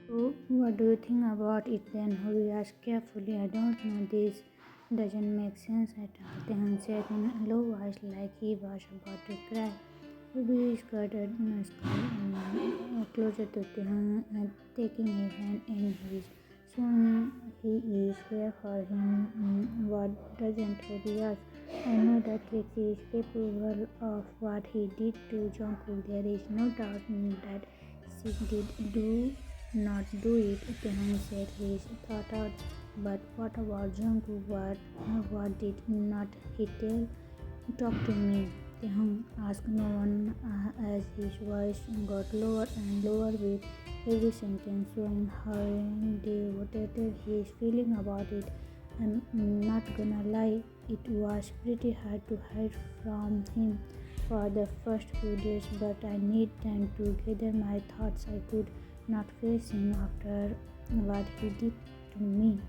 So, what do you think about it then? Hobi asked carefully. I don't know, this doesn't make sense at all. Taehyung said in a low voice like he was about to cry. Hobi skirted closer to Taehyung, taking his hand in his. Soon he is here for him. What doesn't Hobi ask? I know that Trixie is capable of what he did to Jungkook. There is no doubt that she did not do it. Taehyung said his thought out. But what about Jungkook? What did not he tell? Talk to me. Taehyung asked no one as his voice got lower and lower with every sentence, showing how devoted he is feeling about it. I'm not gonna lie, it was pretty hard to hide from him for the first few days, but I need time to gather my thoughts. I could not face him after what he did to me.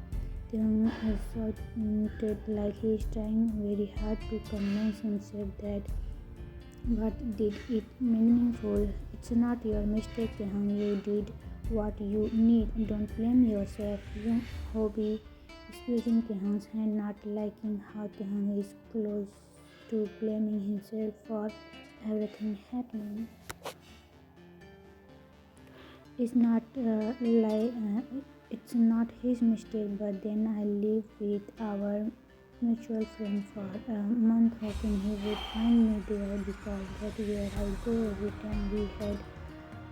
Taehyung shouted like he is trying very hard to convince himself that what did it meaningful. It's not your mistake, Taehyung. You did what you need. Don't blame yourself. Young Hobi squeezing Taehyung's hand, not liking how Taehyung is close to blaming himself for everything happening. It's not it's not his mistake. But then I lived with our mutual friend for a month, hoping he would find me there because that's where I go every time we had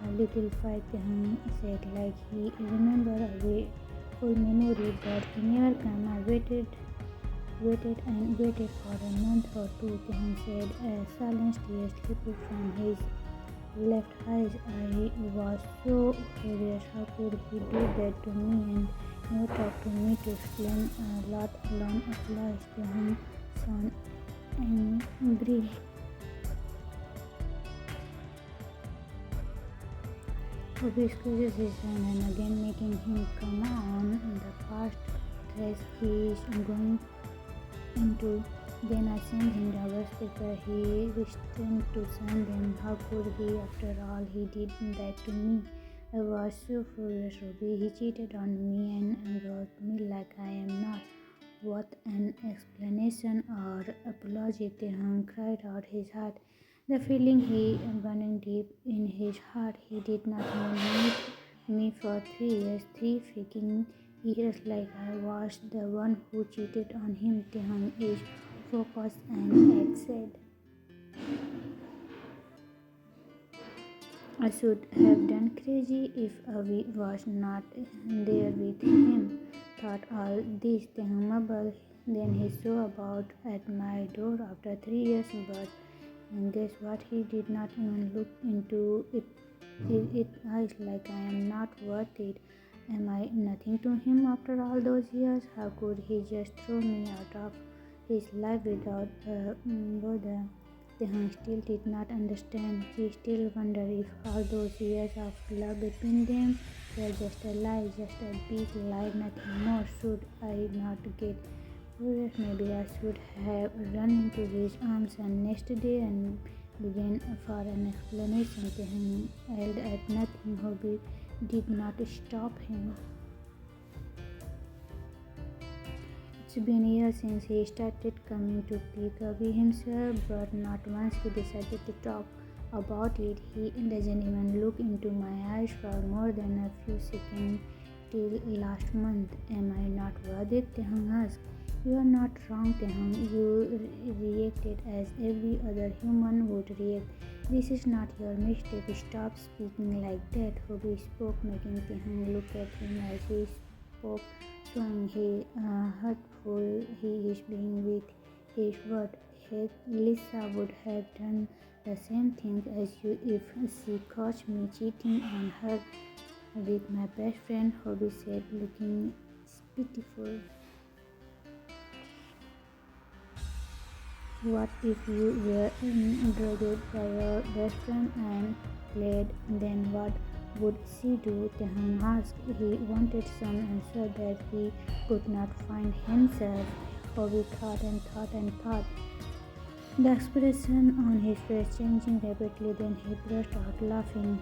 a little fight. Taehyung said like he remembered a full memory, but he never came. I waited and waited for a month or two. Taehyung said, silence tears slipped from his left eyes. I was so furious. How could he do that to me and never talk to me to explain a lot alone applies to him? Sound angry. Hobi squeezes his hand and again making him come on. The past stress he is going into. Then I sent him the worst paper he restrained to send them. How could he? After all, he did that to me. I was so furious. Hobi, he cheated on me and wrote me like I am not worth an explanation or apology. Taehyung cried out his heart. The feeling he burning deep in his heart. He did not even meet me for 3 years, 3 freaking years, like I was the one who cheated on him. Taehyung is focused and said, I should have done crazy if Avi was not there with him. Thought all this. Taehyung mumbled. Then he saw about at my door after 3 years, but guess what? He did not even look into it. It eyes like I am not worth it. Am I nothing to him after all those years? How could he just throw me out of his life without bother? Taehyung still did not understand. He still wondered if all those years of love between them were just a lie, just a big lie, nothing more. Should I not get furious? Maybe I should have run into his arms and next day and began for an explanation. Taehyung yelled at nothing. Hobi did not stop him. It's been years since he started coming to pick up himself, but not once he decided to talk about it. He doesn't even look into my eyes for more than a few seconds till last month. Am I not worth it? Taehyung asked. You are not wrong, Taehyung. You reacted as every other human would react. This is not your mistake. Stop speaking like that. Hobi spoke, making Taehyung look at him as he spoke, showing how hurtful he is being with his word. Heck, Lisa would have done the same thing as you if she caught me cheating on her with my best friend, Hobi said, looking pitiful. What if you were drugged by your best friend and played? Then what would she do? Taehyung asked. He wanted some answer that he could not find himself. Hobi thought and thought and thought, the expression on his face changing rapidly. Then he burst out laughing.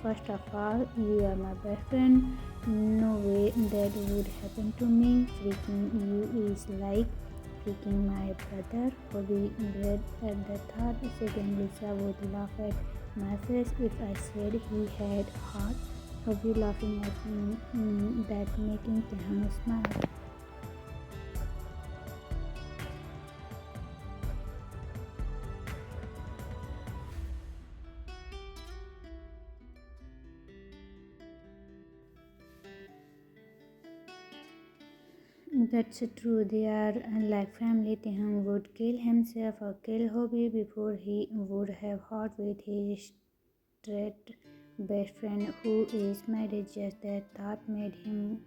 First of all, you are my best friend. No way that would happen to me. Freaking you is like freaking my brother. Hobi read at the third second. Lisa would laugh at my face if I said he had heart. Hobi laughing at me, that making Taehyung smile. That's true. They are like family. Taehyung would kill himself or kill Hobi before he would have heart with his straight best friend who is married. Just that thought made him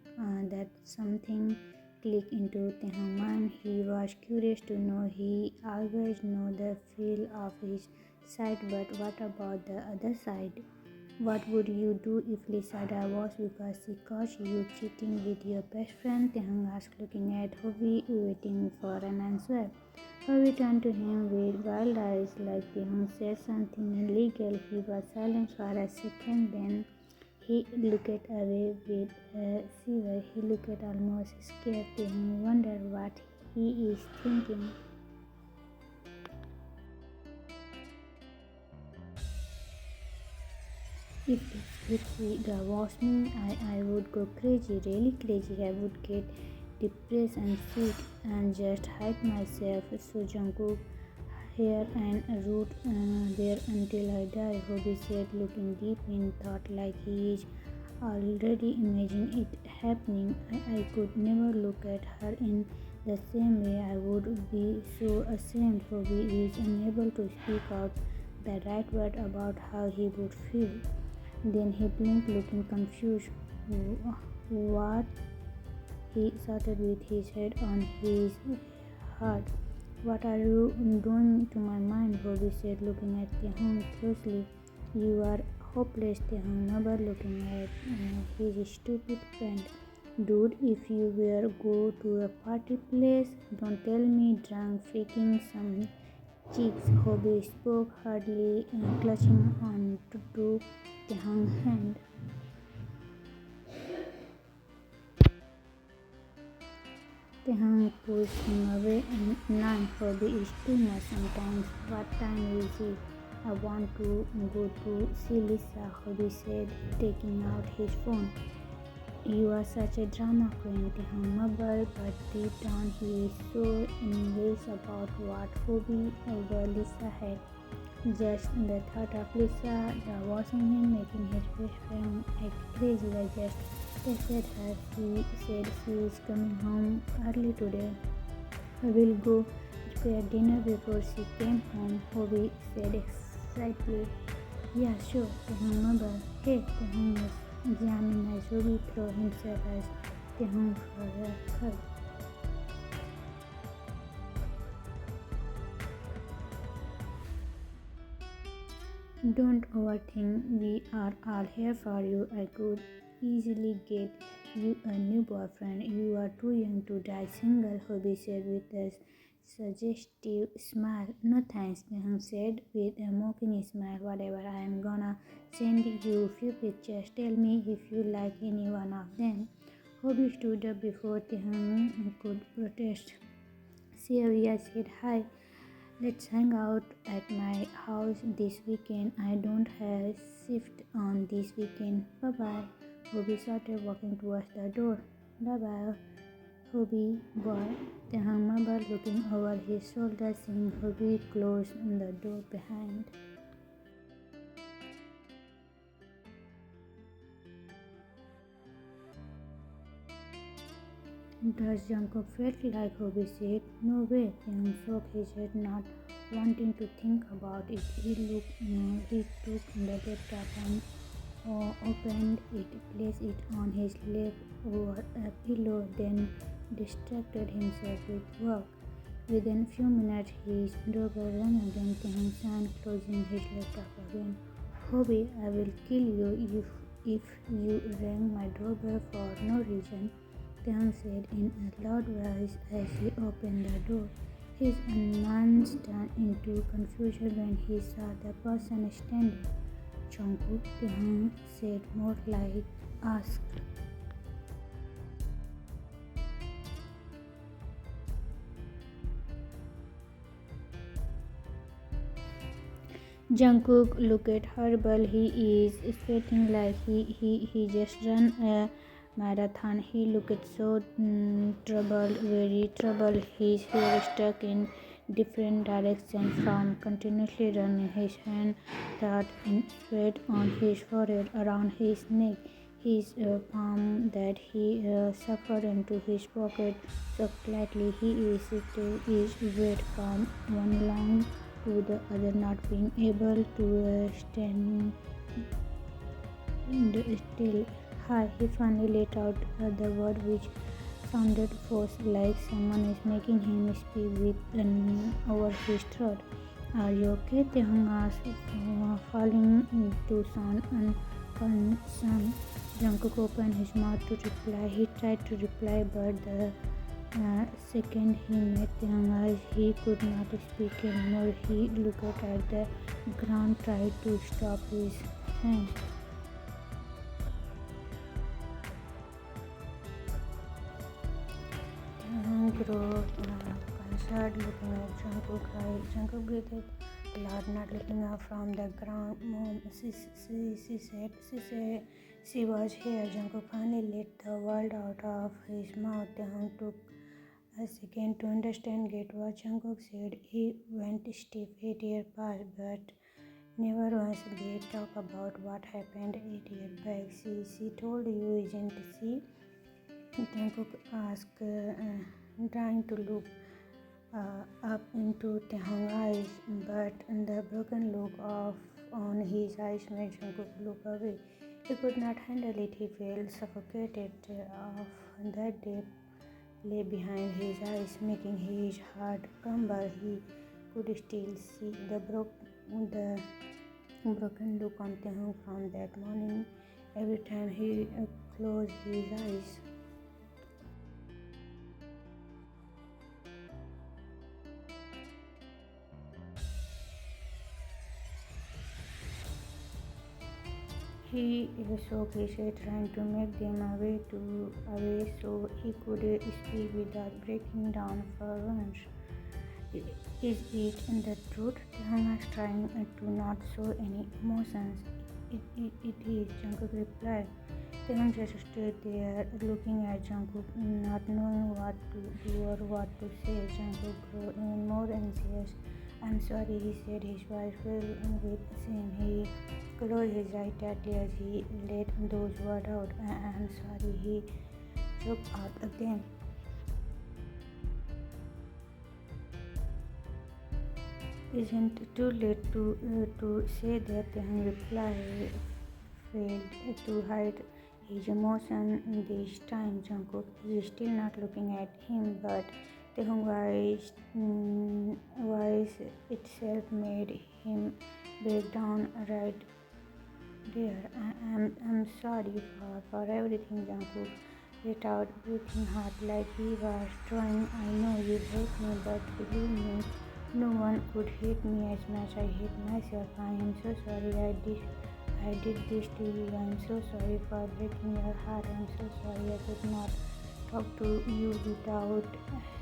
that something click into Taehyung's mind. He was curious to know. He always know the feel of his side, but what about the other side? What would you do if Lisa divorced because she caught you cheating with your best friend? Taehyung asked, looking at Hobi, waiting for an answer. Hobi turned to him with wild eyes, like Taehyung said something illegal. He was silent for a second, then he looked away with a shiver. He looked almost scared. Taehyung wondered what he is thinking. If he divorced me, I would go crazy, really crazy. I would get depressed and sick and just hide myself. So Jungkook here and root there until I die, Hobi said, looking deep in thought like he is already imagining it happening. I could never look at her in the same way. I would be so ashamed. Hobi is unable to speak out the right word about how he would feel. Then he blinked, looking confused. What? He shouted with his head on his heart. What are you doing to my mind? Hobi said, looking at Taehyung closely. You are hopeless, Taehyung, never looking at his stupid friend. Dude, if you were go to a party place, don't tell me drunk freaking some cheeks. Hobi spoke hardly, clutching on to Taehyung's hand. Taehyung pushed him away and none. Hobi is too much sometimes. What time is it? I want to go to see Lisa, Hobi said, taking out his phone. You are such a drama queen, Taehyung mumbled, but deep down he is so enraged about what Hobi over Lisa had. Just the thought of Lisa divorcing him, making his best friend act crazy. I just texted her. She said she is coming home early today. I will go prepare dinner before she came home, Hobi said excitedly. Yeah, sure, Taehyung mumbled. Hey, Taehyung was jamming as Hobi threw himself as Taehyung for a hug. Don't overthink, we are all here for you. I could easily get you a new boyfriend. You are too young to die single, Hobi said with a suggestive smile. No thanks, Taehyung said with a mocking smile. Whatever, I am gonna send you few pictures. Tell me if you like any one of them. Hobi stood up before Taehyung could protest. Sylvia said hi. Let's hang out at my house this weekend. I don't have shift on this weekend. Bye bye. Hobi started walking towards the door. Bye bye, Hobi boy. Taehyung mumbled, looking over his shoulder, seeing Hobi close the door behind. Does Jungkook felt like Hobi said? No way. Taehyung shook his head, not wanting to think about it. He took the laptop and opened it, placed it on his lap over a pillow, then distracted himself with work. Within a few minutes, his doorbell rang again. Taehyung signed, closing his laptop again. Hobi, I will kill you if you rang my doorbell for no reason, Taehyung said in a loud voice as he opened the door. His annoyance turned into confusion when he saw the person standing. Jungkook? Taehyung said, more like ask. Jungkook looked horrible. He is sweating like he just ran a marathon. He looked so troubled, very troubled. His hair stuck in different directions from continuously running. His hand thought in sweat on his forehead, around his neck. His palm that he suffered into his pocket so slightly. He is wet from one lung to the other, not being able to stand still. Hi, he finally let out the word which sounded forced, like someone is making him speak with over his throat. Are you okay? Taehyung asked, falling to sound unconcerned. Jungkook opened his mouth to reply. He tried to reply, but the second he met Taehyung's eyes, he could not speak anymore. He looked at the ground, tried to stop his hand. Taehyung grew concerned, looking at Jungkook's eyes. Jungkook breathed loud, not looking up from the ground. Mom, she said she was here. Jungkook finally let the word out of his mouth. Taehyung took a second to understand what Jungkook said. He went stiff. 8 years passed, but never once they talk about what happened 8 years back. She told you, isn't she? Jungkook asked, trying to look up into Taehyung's eyes, but the broken look on his eyes made Jungkook look away. He could not handle it. He felt suffocated. Of that depth lay behind his eyes, making his heart crumble. He could still see the broken look on Taehyung from that morning. Every time he closed his eyes, he shook his head, trying to make them away so he could speak without breaking down for once. Is it the truth? Taehyung was trying to not show any emotions. It is, Jungkook replied. Taehyung just stood there, looking at Jungkook, not knowing what to do or what to say. Jungkook grew even more anxious. I'm sorry, he said, his voice filled with shame. He closed his eyes tightly as he let those words out. I'm sorry, he choked out again. Isn't it too late to say that? Taehyung replied, failed to hide his emotion this time. Jungkook is still not looking at him, but Taehyung's voice itself made him break down right there. I'm sorry for everything, Jungkook let out, breathing hard like he was trying. I know you hate me, but believe me, no one could hate me as much I hate myself. I am so sorry I did this to you. I am so sorry for breaking your heart. I am so sorry I could not talk to you without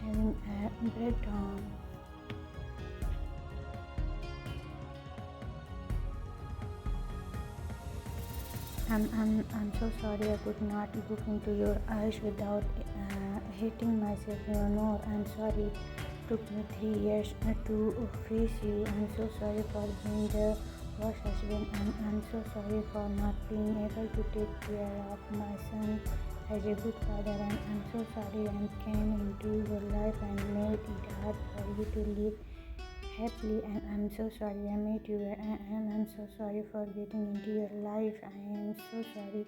having a breakdown. I'm so sorry I could not look into your eyes without hating myself even more. I'm sorry it took me 3 years to face you. I'm so sorry for being the worst husband. I'm so sorry for not being able to take care of my son as a good father. I'm so sorry I came into your life and made it hard for you to live happily, and I'm so sorry I made you, and I'm so sorry for getting into your life. I am so sorry.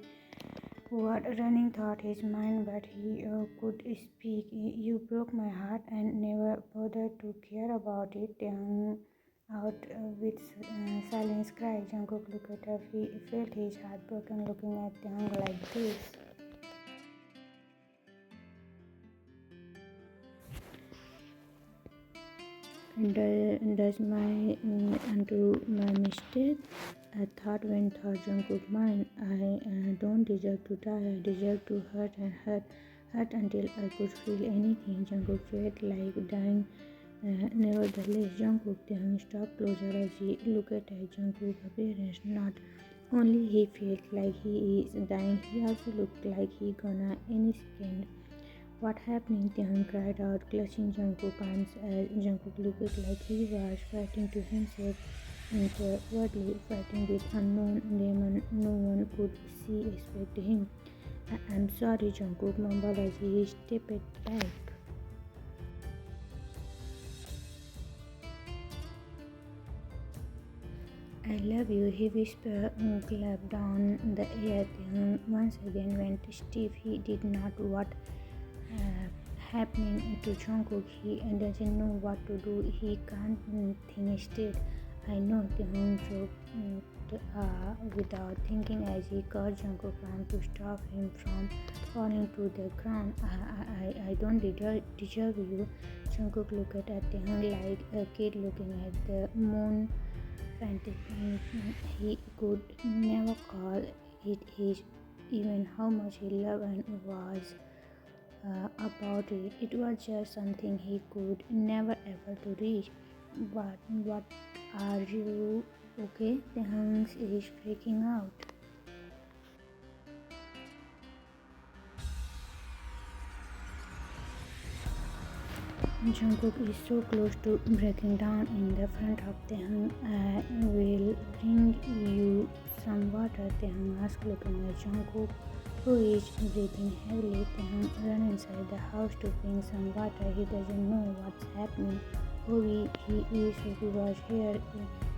What running thought his mind, but he could speak. You broke my heart and never bothered to care about it. Out with silence cry. Jungkook looked up. He felt his heart broken looking at Taehyung like this. Does my undo my mistake? thought went through Jungkook's mind. I don't deserve to die. I deserve to hurt and hurt until I could feel anything. Jungkook felt like dying. Nevertheless, Jungkook then stopped closer as he looked at Jungkook's appearance. Not only he felt like he is dying, he also looked like he gonna any second. What happening? Taehyung cried out, clutching Jungkook's arms as Jungkook looked like he was fighting to himself inwardly, fighting with unknown demon no one could see expect him. I'm sorry, Jungkook mumbled as he stepped back. I love you, he whispered, clapped down the air. Taehyung once again went stiff. He did not what happening to Jungkook. He doesn't know what to do. He can't think straight. I know, Taehyung joked without thinking as he caught Jungkook's arm to stop him from falling to the ground. I don't deserve you. Jungkook looked at Taehyung like a kid looking at the moon. Fantasy he could never call it his, even how much he loved and was about it. It was just something he could never ever to reach. But what are you okay? The Hunks is freaking out. Jungkook is so close to breaking down in the front of Taehyung. I will bring you some water, Taehyung asked, looking at Jungkook, who is breathing heavily. Taehyung ran inside the house to bring some water. He doesn't know what's happening. Hobi, he was here.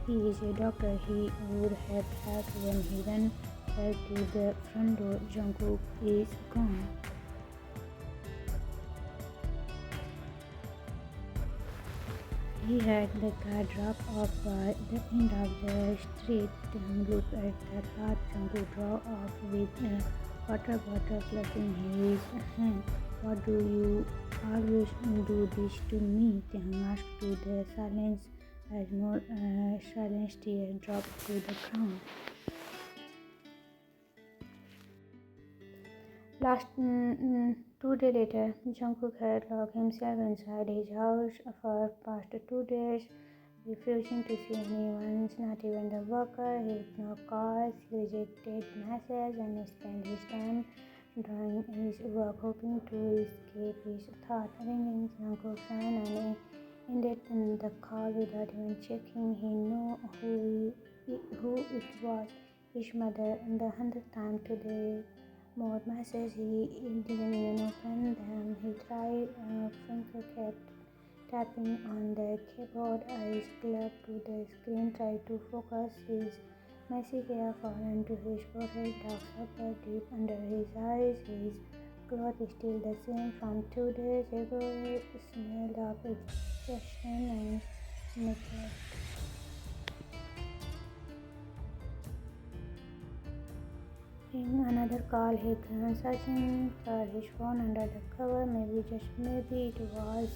He is a doctor. He would have helped when he ran back to the front door. Jungkook is gone. He had the car drop off by the end of the street. Taehyung looked at the car. Jungkook drove off with a water bottle clutching his hand. What do you always do this to me? Taehyung asked to the silence as more silent tears dropped to the ground. Last 2 days later, Jungkook had locked himself inside his house for past 2 days, refusing to see anyone, not even the worker. He ignored calls, he rejected messages, and spent his time drawing his work, hoping to escape his thought. Ringing Jungkook's phone and ended the call without even checking. He knew who it was. His mother, the 100th time today. More messages, he didn't even open them. He tried, finger kept tapping on the keyboard, eyes glued to the screen, tried to focus. His messy hair fallen to his forehead, dark circle deep under his eyes. His clothes still the same from 2 days ago, smelled of exhaustion and neglect. In another call, he began searching for his phone under the cover. Maybe, just maybe, it was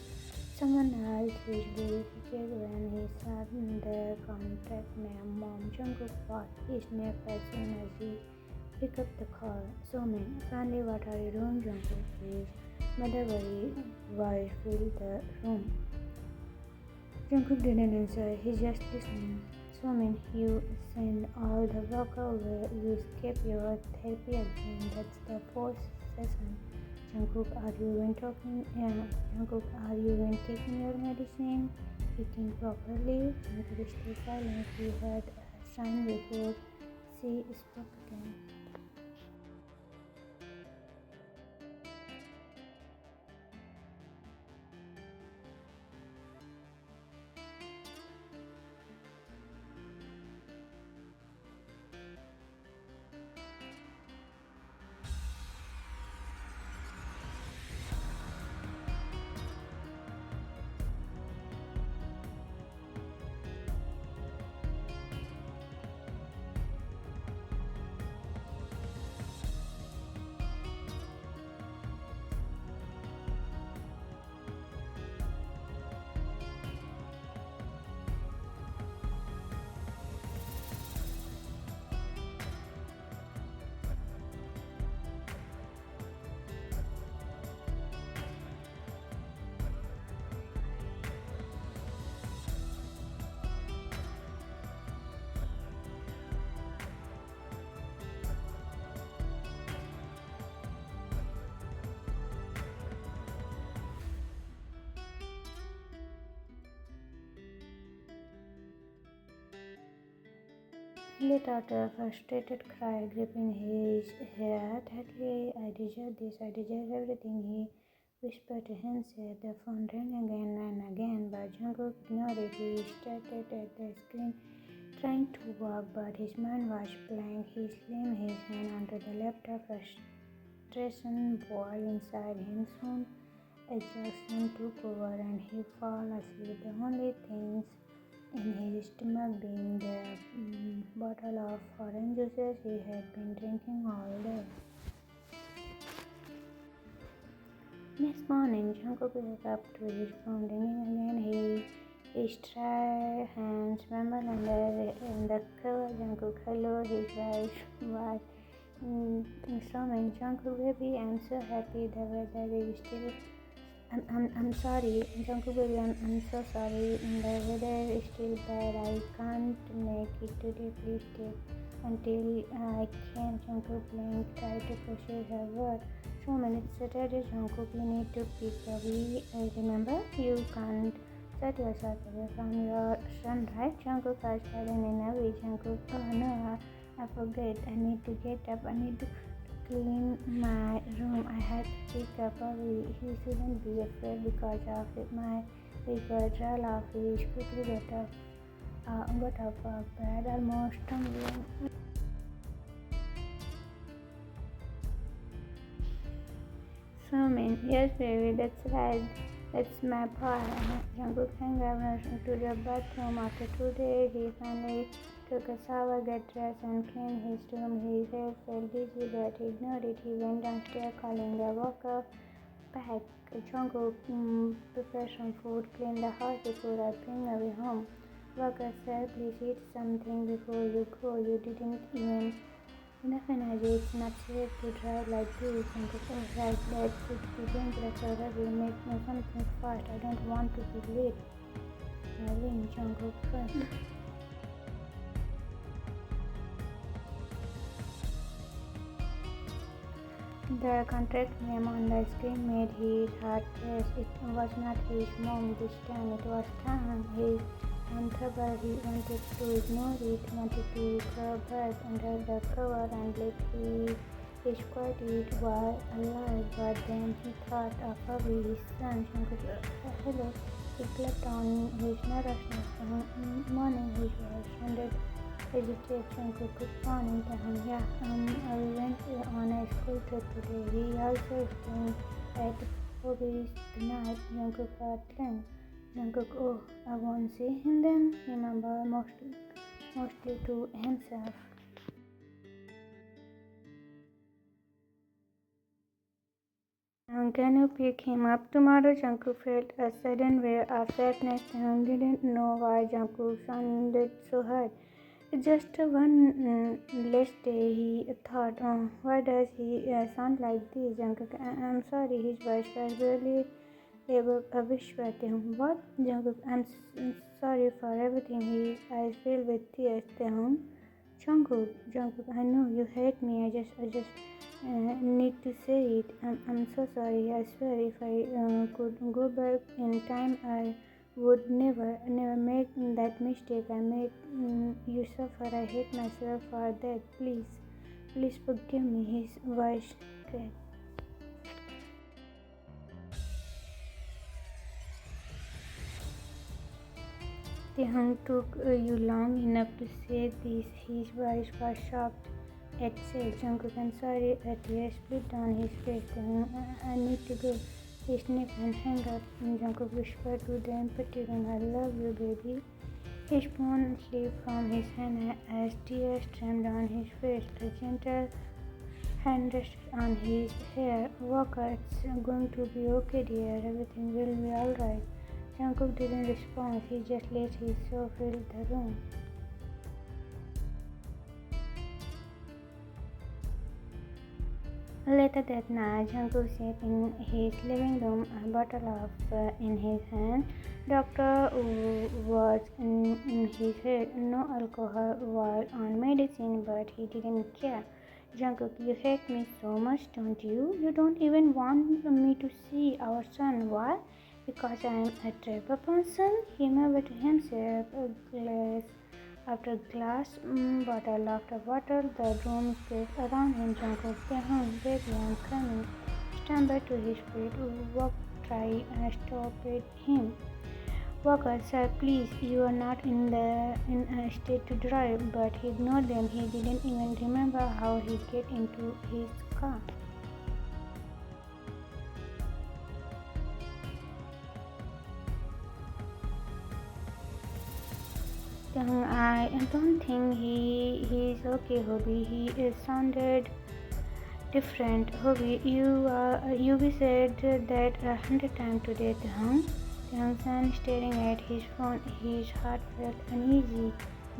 someone else. His baby checked when he saw the contact name Mom. Jungkook was his name as soon as he picked up the call. So man, finally, what are you doing, Jungkook? His mother voice filled the room. Jungkook didn't answer. He just listened. So mean you send all the work away, you skip your therapy again. That's the 4th session. Jungkook, are you even talking? Jungkook, are you even taking your medicine? Eating properly? Jungkook stayed silent. He had a sign before she spoke again. let out a frustrated cry, gripping his hair tightly. I deserve this, I deserve everything, he whispered to himself. The phone rang again and again, but Jungkook ignored it. He stared at the screen, trying to walk, but his mind was blank. He slammed his hand onto the laptop, frustration boiled inside him. Soon exhaustion took over and he fell asleep. The only things in his stomach being the bottle of orange juices he had been drinking all day. Next morning, Jungkook woke up to his phone ringing again. His dry hands trembled under the cover. Jungkook, hello, his wife was sobbing. Jungkook, baby, I'm so happy the weather is still. I'm sorry, Jungkook, baby, I'm so sorry. The weather is still bad. I can't make it today. Please stay until I can. Jungkook blinked, tried to process her word. So many Saturday, Jungkook, you need to pick a way. Remember, you can't set yourself away from your son, right? Jungkook was silent in a way. Jungkook, oh no, I forget. I need to get up. I need to clean my room. I had to pick up Hobi. He shouldn't be afraid because of it. My regret, off. He quickly got up of bed, almost tumbling. Swimming, yes baby, that's right. That's my boy. Jungkook hung up to the bathroom. After 2 days, he finally took a shower, got dressed, and cleaned his room. His head felt dizzy, but he ignored it. He went downstairs, calling the worker back. Jungkook prepared some food, cleaned the house before I bring away home. Worker said, please eat something before you go. You didn't even enough energy. It's not safe to drive like this. Jungkook, oh right, that could be dangerous. Already make me something fast. I don't want to be late. Darling, Jungkook first. The contract name on the screen made his heart race. It was not his mom this time. It was Taehyung. His trouble. He wanted to ignore it, wanted to throw birds under the cover and let his quiet it was alive, but then he thought of Hobi, his son. Hello. He clapped on his nervousness. Morning, his voice sounded hesitate. Jungkook, good morning, Taehyung. Yeah, I went on a school trip today. He also staying at Hobi's tonight. Jungkook got drunk. Jungkook, oh, I won't see him then. Remember, mostly to himself. Can you pick him up tomorrow? Jungkook felt a sudden wave of sadness. Taehyung didn't know why Jungkook sounded so hurt. It's just one less day, he thought. Oh, why does he sound like this? Jungkook, I'm sorry. His voice was barely able to whisper. Taehyung, what? Jungkook, I'm sorry for everything. His eyes filled with tears. Taehyung, Jungkook, I know you hate me. I just need to say it. I'm so sorry. I swear, if I could go back in time, I would never make that mistake. I made you suffer. I hate myself for that. Please forgive me. His voice cracked. Taehyung took you long enough to say this. His voice was shocked. At said, Jungkook, I'm sorry. A tear split down his face. Taehyung, I need to go. He sniffed and hung up. Jungkook whispered to the empty room, I love you, baby. His phone slipped from his hand as tears streamed down his face. A gentle hand rested on his hair. Walker, it's going to be okay, dear. Everything will be alright. Jungkook didn't respond. He just let his soul fill the room. Later that night, Jungkook sat in his living room, a bottle of in his hand. Doctor was in his head. No alcohol was on medicine, but he didn't care. Jungkook, you hate me so much, don't you? You don't even want me to see our son. Why? Because I am a terrible person? He murmured to himself, a glass After glass, bottle after bottle, the room spread around him. Jungkook, Taehyung, baby, I'm coming, stumbled to his feet. Walk, try, stopped him. Walker, sir, please, you are not in a state to drive. But he ignored them. He didn't even remember how he get into his car. I don't think he's okay, Hobi. He is sounded different. Hobi, you said that 100 times today, Taehyung. Taehyung staring at his phone. His heart felt uneasy,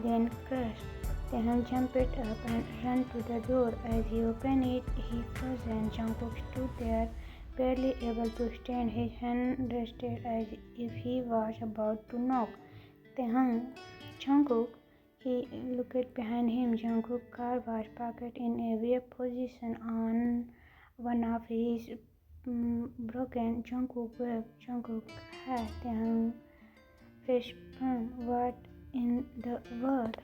then crushed. Taehyung jumped up and ran to the door. As he opened it, he frozen. Jungkook stood there, barely able to stand. His hand rested as if he was about to knock. Taehyung, Jungkook. He looked behind him. Jungkook's car was parked in a weird position on one of his broken. Jungkook waved. Jungkook, hi. Taehyung face palm. What in the world?